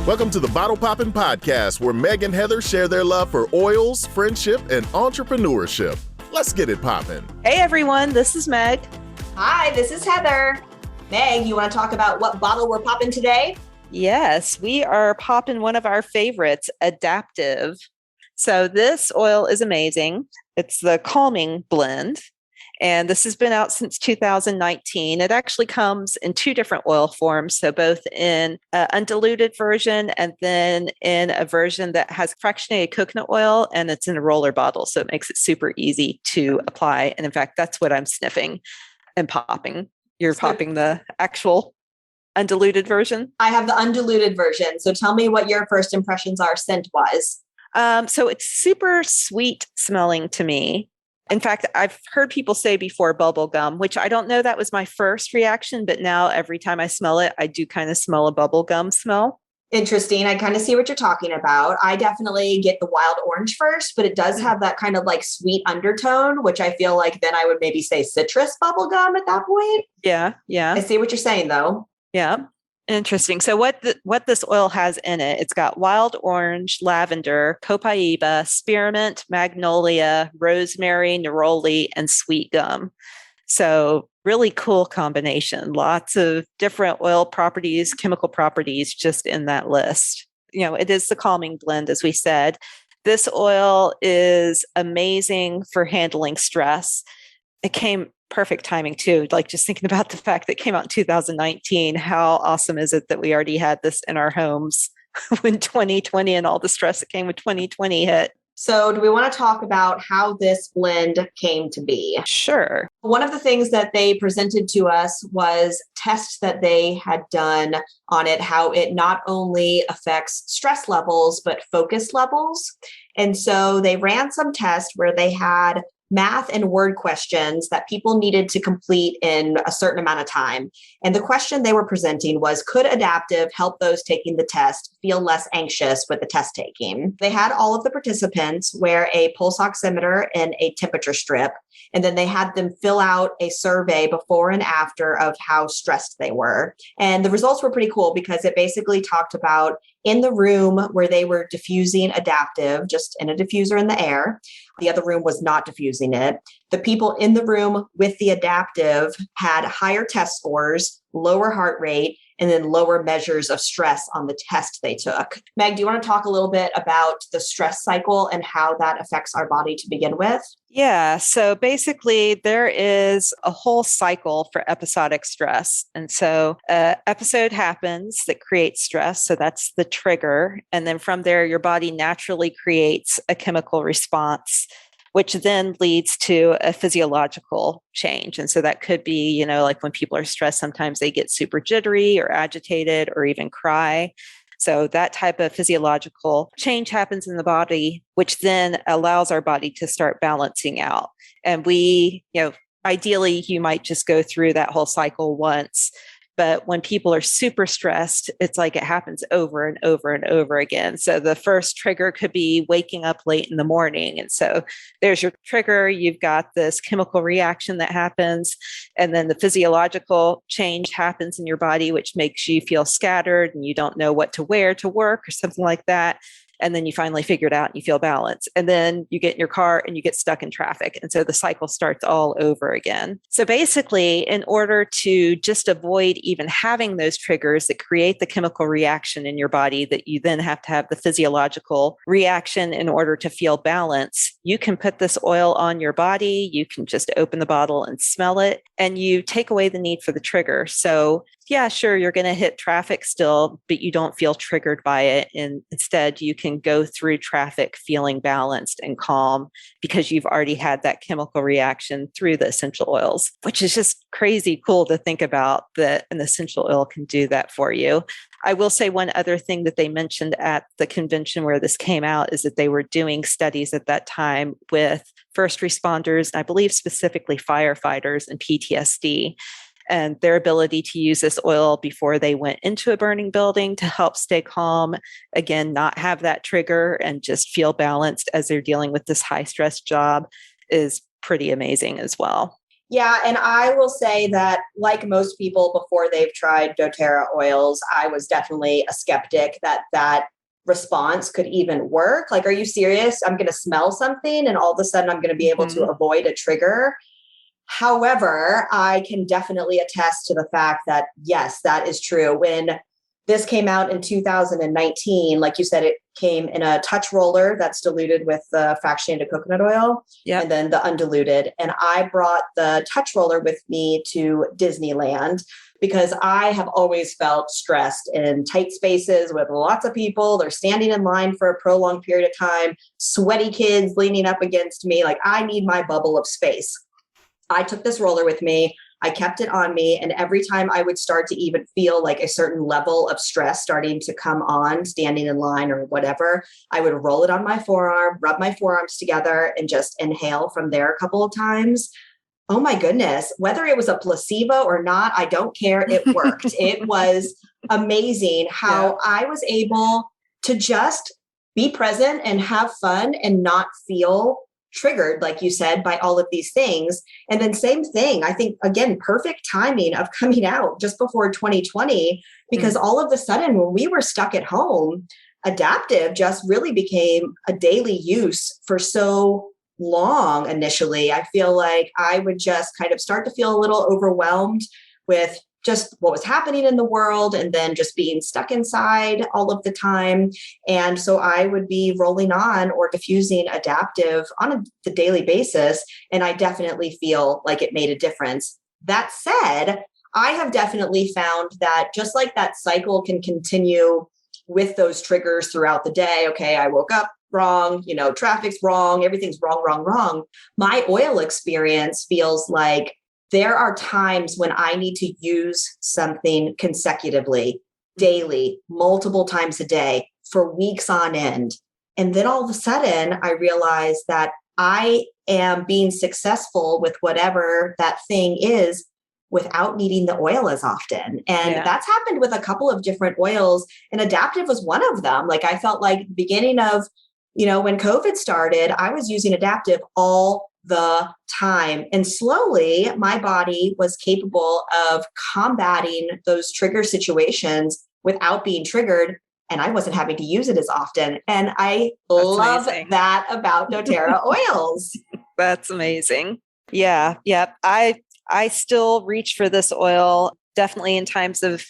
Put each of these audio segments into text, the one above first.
Welcome to the Bottle Poppin' Podcast, where Meg and Heather share their love for oils, friendship, and entrepreneurship. Let's get it poppin'. Hey everyone, this is Meg. Hi, this is Heather. Meg, you want to talk about what bottle we're popping today? Yes, we are popping one of our favorites, Adaptiv. So this oil is amazing. It's the calming blend. And this has been out since 2019. It actually comes in two different oil forms. So both in an undiluted version and then in a version that has fractionated coconut oil, and it's in a roller bottle. So it makes it super easy to apply. And in fact, that's what I'm sniffing and popping. You're popping the actual undiluted version? I have the undiluted version. So tell me what your first impressions are scent-wise. So it's super sweet smelling to me. In fact, I've heard people say before bubble gum, which I don't know, that was my first reaction, but now every time I smell it, I do kind of smell a bubble gum smell. Interesting. I kind of see what you're talking about. I definitely get the wild orange first, but it does have that kind of like sweet undertone, which I feel like then I would maybe say citrus bubble gum at that point. Yeah. I see what you're saying though. Yeah. Interesting. So what this oil has in it, it's got wild orange, lavender, copaiba, spearmint, magnolia, rosemary, neroli, and sweet gum. So really cool combination. Lots of different oil properties, chemical properties just in that list. You know, it is the calming blend, as we said. This oil is amazing for handling stress. It came perfect timing too. Like just thinking about the fact that it came out in 2019, how awesome is it that we already had this in our homes when 2020 and all the stress that came with 2020 hit? So do we want to talk about how this blend came to be? Sure. One of the things that they presented to us was tests that they had done on it, how it not only affects stress levels, but focus levels. And so they ran some tests where they had math and word questions that people needed to complete in a certain amount of time. And the question they were presenting was, could Adaptiv help those taking the test feel less anxious with the test taking? They had all of the participants wear a pulse oximeter and a temperature strip. And then they had them fill out a survey before and after of how stressed they were. And the results were pretty cool because it basically talked about in the room where they were diffusing Adaptiv, just in a diffuser in the air. The other room was not diffusing it. The people in the room with the Adaptiv had higher test scores, lower heart rate, and then lower measures of stress on the test they took. Meg, do you want to talk a little bit about the stress cycle and how that affects our body to begin with? Yeah. So basically, there is a whole cycle for episodic stress. And so an episode happens that creates stress. So that's the trigger. And then from there, your body naturally creates a chemical response, which then leads to a physiological change. And so that could be, you know, like when people are stressed, sometimes they get super jittery or agitated or even cry. So that type of physiological change happens in the body, which then allows our body to start balancing out. And we, you know, ideally, you might just go through that whole cycle once. But when people are super stressed, it's like it happens over and over and over again. So the first trigger could be waking up late in the morning. And so there's your trigger. You've got this chemical reaction that happens. And then the physiological change happens in your body, which makes you feel scattered and you don't know what to wear to work or something like that. And then you finally figure it out and you feel balanced. And then you get in your car and you get stuck in traffic. And so the cycle starts all over again. So basically, in order to just avoid even having those triggers that create the chemical reaction in your body, that you then have to have the physiological reaction in order to feel balance, you can put this oil on your body. You can just open the bottle and smell it, and you take away the need for the trigger. So yeah, sure, you're going to hit traffic still, but you don't feel triggered by it. And instead, you can go through traffic feeling balanced and calm because you've already had that chemical reaction through the essential oils, which is just crazy cool to think about that an essential oil can do that for you. I will say one other thing that they mentioned at the convention where this came out is that they were doing studies at that time with first responders, and I believe specifically firefighters and PTSD. And their ability to use this oil before they went into a burning building to help stay calm, again, not have that trigger and just feel balanced as they're dealing with this high stress job is pretty amazing as well. Yeah. And I will say that, like most people before they've tried doTERRA oils, I was definitely a skeptic that response could even work. Like, are you serious? I'm going to smell something and all of a sudden I'm going to be able to avoid a trigger. However, I can definitely attest to the fact that, yes, that is true. When this came out in 2019, like you said, it came in a touch roller that's diluted with the fractionated coconut oil and then the undiluted. And I brought the touch roller with me to Disneyland because I have always felt stressed in tight spaces with lots of people. They're standing in line for a prolonged period of time, sweaty kids leaning up against me. Like, I need my bubble of space. I took this roller with me. I kept it on me. And every time I would start to even feel like a certain level of stress starting to come on, standing in line or whatever, I would roll it on my forearm, rub my forearms together, and just inhale from there a couple of times. Oh my goodness, whether it was a placebo or not, I don't care. It worked. It was amazing how I was able to just be present and have fun and not feel triggered, like you said, by all of these things. And then same thing, I think, again, perfect timing of coming out just before 2020, because all of a sudden when we were stuck at home, Adaptiv just really became a daily use for so long. Initially, I feel like I would just kind of start to feel a little overwhelmed with just what was happening in the world and then just being stuck inside all of the time. And so I would be rolling on or diffusing Adaptiv on a daily basis. And I definitely feel like it made a difference. That said, I have definitely found that just like that cycle can continue with those triggers throughout the day. Okay, I woke up wrong, traffic's wrong, everything's wrong. My oil experience feels like there are times when I need to use something consecutively, daily, multiple times a day for weeks on end. And then all of a sudden, I realize that I am being successful with whatever that thing is without needing the oil as often. And that's happened with a couple of different oils. And Adaptiv was one of them. Like, I felt like beginning of, when COVID started, I was using Adaptiv all the time. And slowly my body was capable of combating those trigger situations without being triggered. And I wasn't having to use it as often. And I love that about doTERRA oils. That's amazing. Yeah. I still reach for this oil, definitely in times of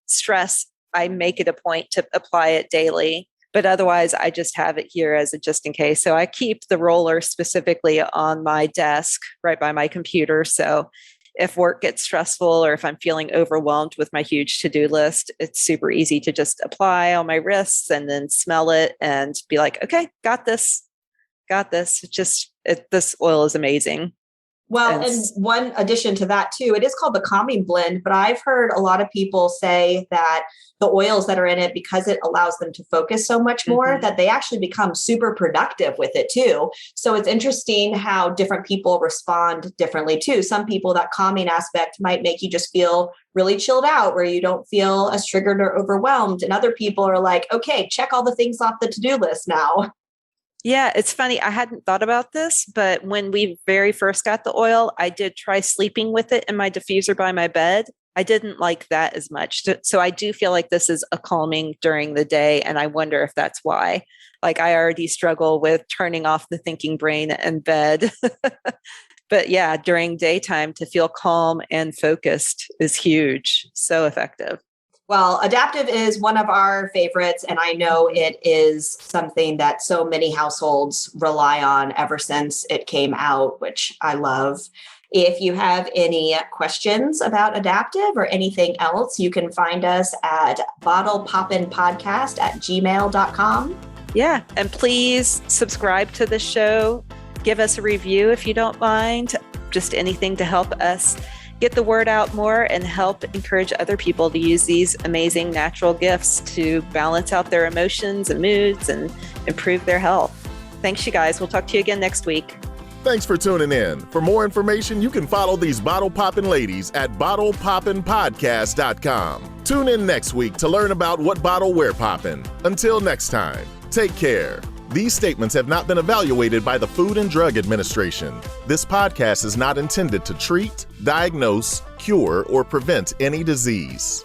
stress. I make it a point to apply it daily. But otherwise, I just have it here as a just in case. So I keep the roller specifically on my desk right by my computer. So if work gets stressful or if I'm feeling overwhelmed with my huge to-do list, it's super easy to just apply on my wrists and then smell it and be like, okay, got this. This oil is amazing. Well, and one addition to that too, it is called the calming blend, but I've heard a lot of people say that the oils that are in it, because it allows them to focus so much more, that they actually become super productive with it too. So it's interesting how different people respond differently too. Some people, that calming aspect might make you just feel really chilled out where you don't feel as triggered or overwhelmed. And other people are like, okay, check all the things off the to-do list now. Yeah, it's funny. I hadn't thought about this, but when we very first got the oil, I did try sleeping with it in my diffuser by my bed. I didn't like that as much. So I do feel like this is a calming during the day. And I wonder if that's why. Like, I already struggle with turning off the thinking brain in bed. But yeah, during daytime to feel calm and focused is huge. So effective. Well, Adaptiv is one of our favorites, and I know it is something that so many households rely on ever since it came out, which I love. If you have any questions about Adaptiv or anything else, you can find us at bottlepoppinpodcast@gmail.com. Yeah, and please subscribe to the show. Give us a review if you don't mind. Just anything to help us get the word out more and help encourage other people to use these amazing natural gifts to balance out their emotions and moods and improve their health. Thanks, you guys. We'll talk to you again next week. Thanks for tuning in. For more information, you can follow these bottle poppin' ladies at bottlepoppinpodcast.com. Tune in next week to learn about what bottle we're poppin'. Until next time, take care. These statements have not been evaluated by the Food and Drug Administration. This podcast is not intended to treat, diagnose, cure, or prevent any disease.